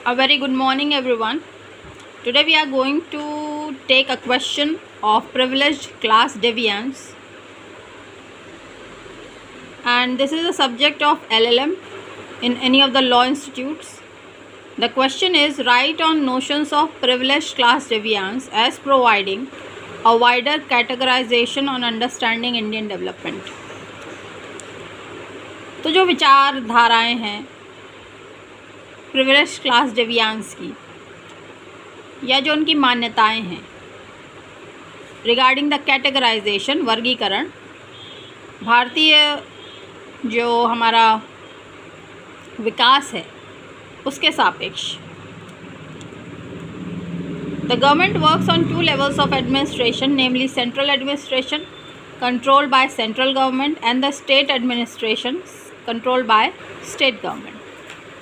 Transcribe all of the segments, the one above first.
A very good morning, everyone. Today we are going to take a question of privileged class deviance, and this is a subject of LLM in any of the law institutes. The question is, write on notions of privileged class deviance as providing a wider categorization on understanding Indian development. तो जो विचारधाराएं हैं privilege class डेवियांस की या जो उनकी मान्यताएं हैं regarding the categorisation वर्गीकरण भारतीय जो हमारा विकास है उसके सापेक्ष the government works on 2 levels of administration namely central administration controlled by central government and the state administration controlled by state government.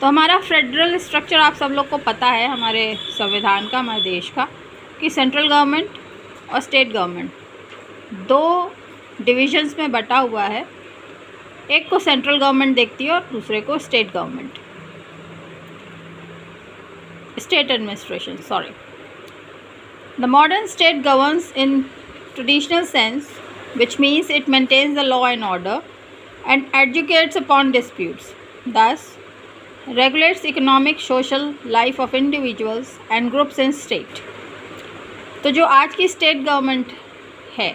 तो हमारा फेडरल स्ट्रक्चर आप सब लोग को पता है, हमारे संविधान का, हमारे देश का, कि सेंट्रल गवर्नमेंट और स्टेट गवर्नमेंट 2 डिविजन्स में बटा हुआ है। एक को सेंट्रल गवर्नमेंट देखती है और दूसरे को state government, state administration, sorry. The modern state governs in traditional sense which means it maintains the law and order and adjudicates upon disputes, thus regulates economic social life of individuals and groups in state। तो जो आज की state government है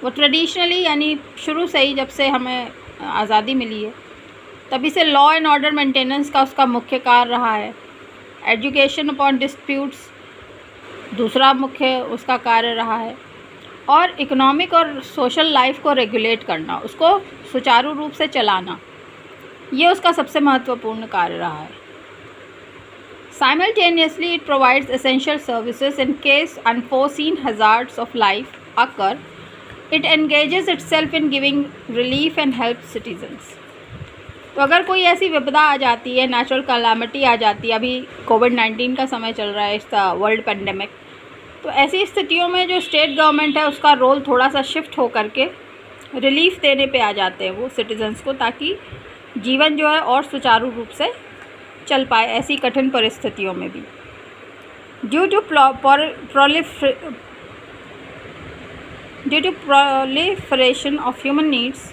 वो traditionally यानी शुरू से ही, जब से हमें आज़ादी मिली है तभी से लॉ एंड ऑर्डर मेंटेनेंस का उसका मुख्य कार्य रहा है। एजुकेशन अपॉन डिस्प्यूट्स दूसरा मुख्य उसका कार्य रहा है, और इकोनॉमिक और सोशल लाइफ को रेगुलेट करना, उसको सुचारू रूप से चलाना, ये उसका सबसे महत्वपूर्ण कार्य रहा है। Simultaneously, it provides essential services in case unforeseen hazards of life occur. It engages itself in giving relief and help citizens। तो अगर कोई ऐसी विपदा आ जाती है, नेचुरल कैलामिटी आ जाती है, अभी कोविड-19 का समय चल रहा है, इसका वर्ल्ड पेंडेमिक, तो ऐसी स्थितियों में जो स्टेट गवर्नमेंट है उसका रोल थोड़ा सा शिफ्ट हो करके रिलीफ देने पे आ जाते हैं वो सिटीजन्स को, ताकि जीवन जो है और सुचारू रूप से चल पाए ऐसी कठिन परिस्थितियों में भी। Due to proliferation of human needs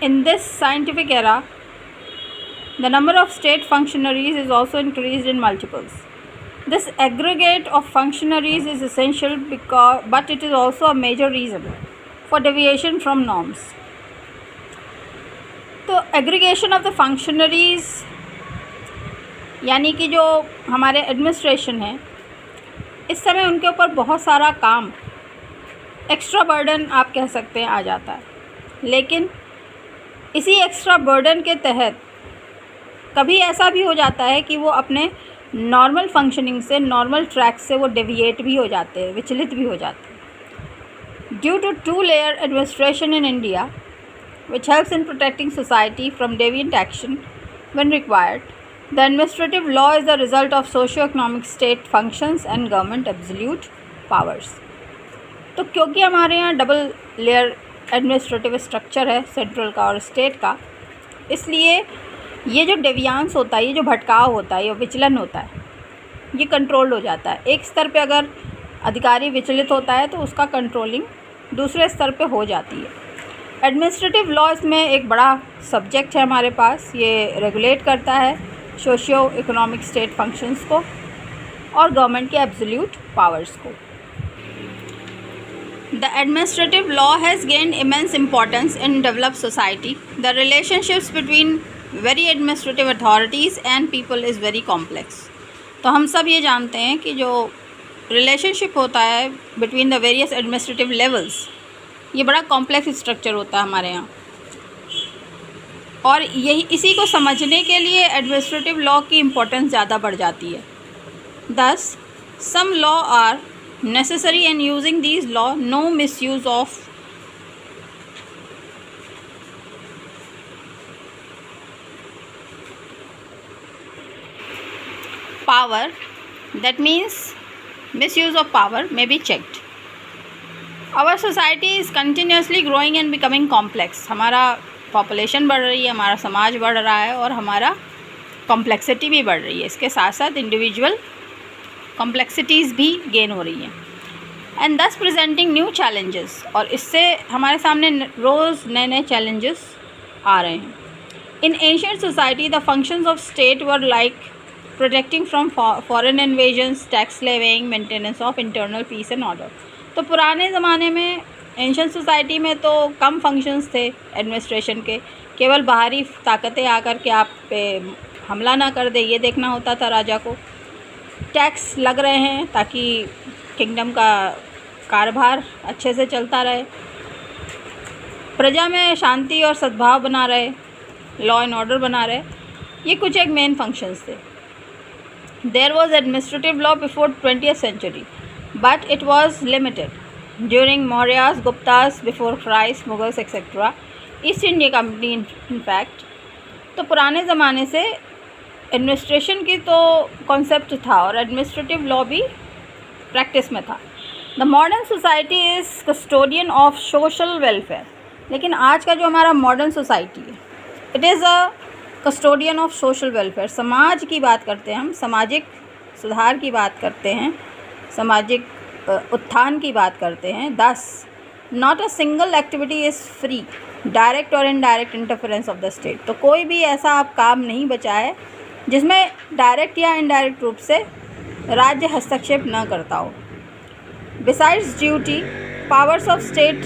in this scientific era, the number of state functionaries is also increased in multiples। This aggregate of functionaries is essential but it is also a major reason for deviation from norms। तो aggregation of the functionaries यानी कि जो हमारे administration है, इस समय उनके ऊपर बहुत सारा काम, एक्स्ट्रा बर्डन आप कह सकते हैं, आ जाता है। लेकिन इसी एक्स्ट्रा बर्डन के तहत कभी ऐसा भी हो जाता है कि वो अपने नॉर्मल फंक्शनिंग से, नॉर्मल ट्रैक से वो डेविएट भी हो जाते हैं, विचलित भी हो जाते हैं। Due to 2 layer administration in India which helps in protecting society from deviant action when required, the administrative law is the result of socio-economic state functions and government absolute powers। तो क्योंकि हमारे यहाँ डबल लेयर एडमिनिस्ट्रेटिव स्ट्रक्चर है, central का और state का, इसलिए ये जो डेवियांस होता है, ये जो भटकाव होता है, ये विचलन होता है, ये कंट्रोल हो जाता है। एक स्तर पे अगर अधिकारी विचलित होता है तो उसका कंट्रोलिंग दूसरे स्तर पे हो जाती है। एडमिनिस्ट्रेटिव लॉ इसमें एक बड़ा सब्जेक्ट है हमारे पास। ये रेगुलेट करता है सोशियो इकोनॉमिक स्टेट फंक्शंस को और गवर्नमेंट के एब्सोल्यूट पावर्स को। The administrative law has gained immense importance in developed society. The relationships between very administrative authorities and people is very complex. तो हम सब ये जानते हैं कि जो रिलेशनशिप होता है between the various administrative levels, ये बड़ा कॉम्प्लेक्स स्ट्रक्चर होता है हमारे यहाँ, और यही इसी को समझने के लिए एडमिनिस्ट्रेटिव लॉ की इम्पोर्टेंस ज़्यादा बढ़ जाती है। Thus some law are necessary and using these law no misuse of power, that means misuse of power may be checked। Our society is continuously growing and becoming complex। हमारा population बढ़ रही है, हमारा समाज बढ़ रहा है और हमारा कॉम्प्लेक्सिटी भी बढ़ रही है, इसके साथ साथ इंडिविजुअल कॉम्प्लेक्सिटीज़ भी गेन हो रही हैं, एंड दस प्रेजेंटिंग न्यू चैलेंजेस, और इससे हमारे सामने रोज़ नए नए चैलेंजेस आ रहे हैं। इन ancient society the functions of state were like protecting from foreign invasions, tax levying, maintenance of internal peace and order. तो पुराने ज़माने में एंशिएंट सोसाइटी में तो कम फंक्शंस थे एडमिनिस्ट्रेशन के, केवल बाहरी ताकतें आकर के आप पे हमला ना कर दे ये देखना होता था राजा को। टैक्स लग रहे हैं ताकि किंगडम का कारोबार अच्छे से चलता रहे, प्रजा में शांति और सद्भाव बना रहे, लॉ एंड ऑर्डर बना रहे, ये कुछ एक मेन फंक्शंस थे। There was administrative law before 20th century, but it was limited during Mauryas, Guptas, before Christ, Mughals etcetera, east India company in fact. तो पुराने ज़माने से एडमिनिस्ट्रेशन की तो कॉन्सेप्ट था और एडमिनिस्ट्रेटिव लॉ भी प्रैक्टिस में था। The modern society is custodian of social welfare, लेकिन आज का जो हमारा मॉडर्न सोसाइटी है, it is a custodian of social welfare. समाज की बात करते हैं हम, सामाजिक सुधार की बात करते हैं, सामाजिक उत्थान की बात करते हैं। Thus not a single activity is free direct और indirect interference of the state. तो कोई भी ऐसा आप काम नहीं बचा है जिसमें डायरेक्ट या इनडायरेक्ट रूप से राज्य हस्तक्षेप न करता हो। Besides duty, powers of state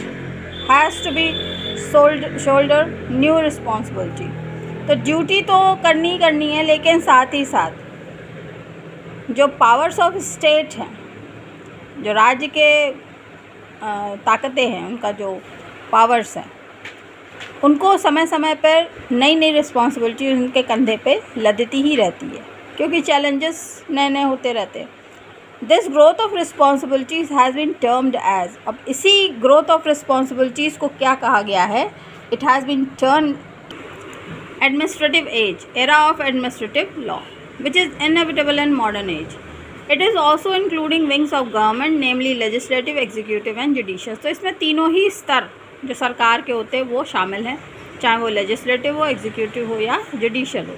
has to be shoulder new responsibility. तो ड्यूटी तो करनी ही करनी है, लेकिन साथ ही साथ जो पावर्स ऑफ स्टेट हैं, जो राज्य के ताकतें हैं, उनका जो पावर्स हैं, उनको समय समय पर नई नई रिस्पॉन्सिबिलिटी उनके कंधे पे लदती ही रहती है, क्योंकि चैलेंजेस नए नए होते रहते हैं। This growth of responsibilities has been termed as, अब इसी ग्रोथ ऑफ रिस्पॉन्सिबिलिटीज़ को क्या कहा गया है? It has been turn administrative age, era of administrative law, which is inevitable in modern age. It is also including wings of government, namely legislative, executive and judicial. तो इसमें तीनों ही स्तर जो सरकार के होते हैं वो शामिल हैं, चाहे वो लेजिस्लेटिव हो, एग्जीक्यूटिव हो या जुडिशियल हो।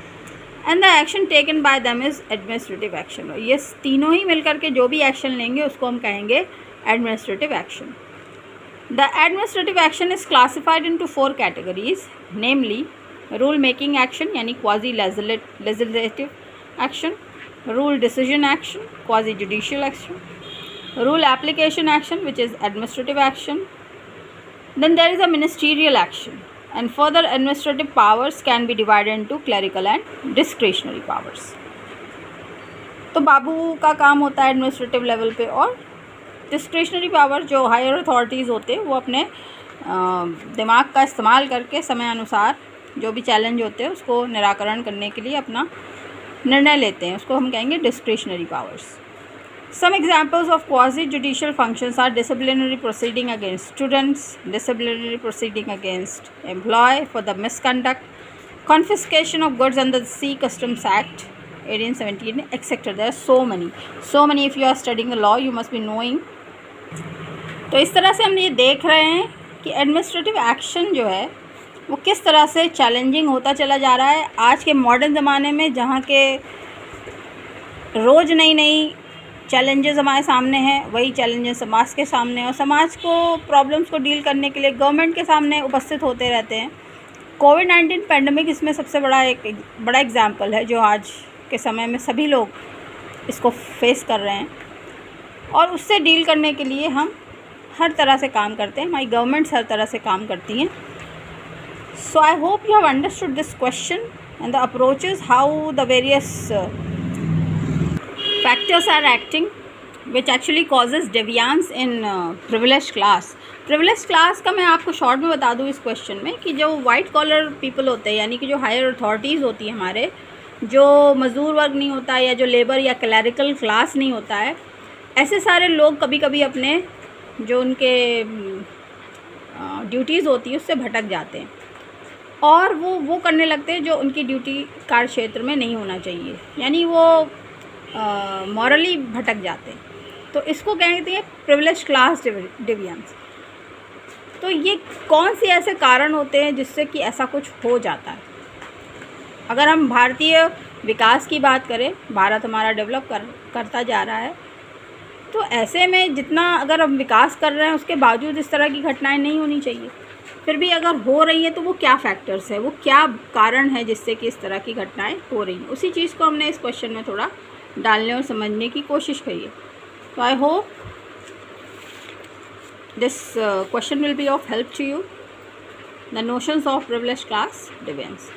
And the action taken by them is administrative action. ये तीनों ही मिलकर के जो भी एक्शन लेंगे उसको हम कहेंगे administrative action. The administrative action is classified into 4 categories, namely rule making action यानी quasi legislative action, rule decision action quasi judicial action, rule application action which is administrative action, then there is a ministerial action, and further administrative powers can be divided into clerical and discretionary powers. तो बाबू का काम होता है administrative level पे, और discretionary power जो higher authorities होते हैं वो अपने दिमाग का इस्तेमाल करके समय अनुसार जो भी चैलेंज होते हैं उसको निराकरण करने के लिए अपना निर्णय लेते हैं, उसको हम कहेंगे discretionary powers. Some examples of quasi judicial functions are disciplinary proceeding against students, disciplinary proceeding against employ for the misconduct, confiscation of goods under the sea customs act 1817 etcetera. There are so many if you are studying the law you must be knowing. तो इस तरह से हम ये देख रहे हैं कि एडमिनिस्ट्रेटिव एक्शन जो है वो किस तरह से चैलेंजिंग होता चला जा रहा है आज के मॉडर्न ज़माने में, जहाँ के रोज़ नई नई चैलेंजेस हमारे सामने हैं, वही चैलेंजेस समाज के सामने, और समाज को प्रॉब्लम्स को डील करने के लिए गवर्नमेंट के सामने उपस्थित होते रहते हैं। कोविड-19 पैंडमिक इसमें सबसे बड़ा एग्जाम्पल है, जो आज के समय में सभी लोग इसको फेस कर रहे हैं, और उससे डील करने के लिए हम हर तरह से काम करते हैं, हमारी गवर्नमेंट्स हर तरह से काम करती हैं। So I hope you have understood this question and the approaches, how the various factors are acting which actually causes deviance in privileged class. Privileged class का मैं आपको शॉर्ट में बता दूँ इस क्वेश्चन में कि जो वाइट कॉलर पीपल होते हैं, यानी कि जो हायर अथॉरिटीज़ होती है हमारे, जो मज़दूर वर्ग नहीं होता है या जो लेबर या क्लैरिकल क्लास नहीं होता है, ऐसे सारे लोग कभी कभी अपने जो उनके ड्यूटीज़ होती है उससे भटक जाते हैं और वो करने लगते हैं जो उनकी ड्यूटी कार्य क्षेत्र में नहीं होना चाहिए, यानी वो मॉरली भटक जाते हैं। तो इसको कहते हैं प्रिविलेज क्लास डिविएंस। तो ये कौन से ऐसे कारण होते हैं जिससे कि ऐसा कुछ हो जाता है? अगर हम भारतीय विकास की बात करें, भारत हमारा डेवलप करता जा रहा है, तो ऐसे में जितना अगर हम विकास कर रहे हैं उसके बावजूद इस तरह की घटनाएं नहीं होनी चाहिए। फिर भी अगर हो रही है तो वो क्या फैक्टर्स है, वो क्या कारण है जिससे कि इस तरह की घटनाएं हो रही हैं, उसी चीज़ को हमने इस क्वेश्चन में थोड़ा डालने और समझने की कोशिश करी है। तो I hope this question will be of help to you. The notions of privileged class divisions.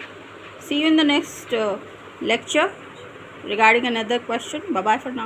See you in the next lecture regarding another question. Bye bye for now.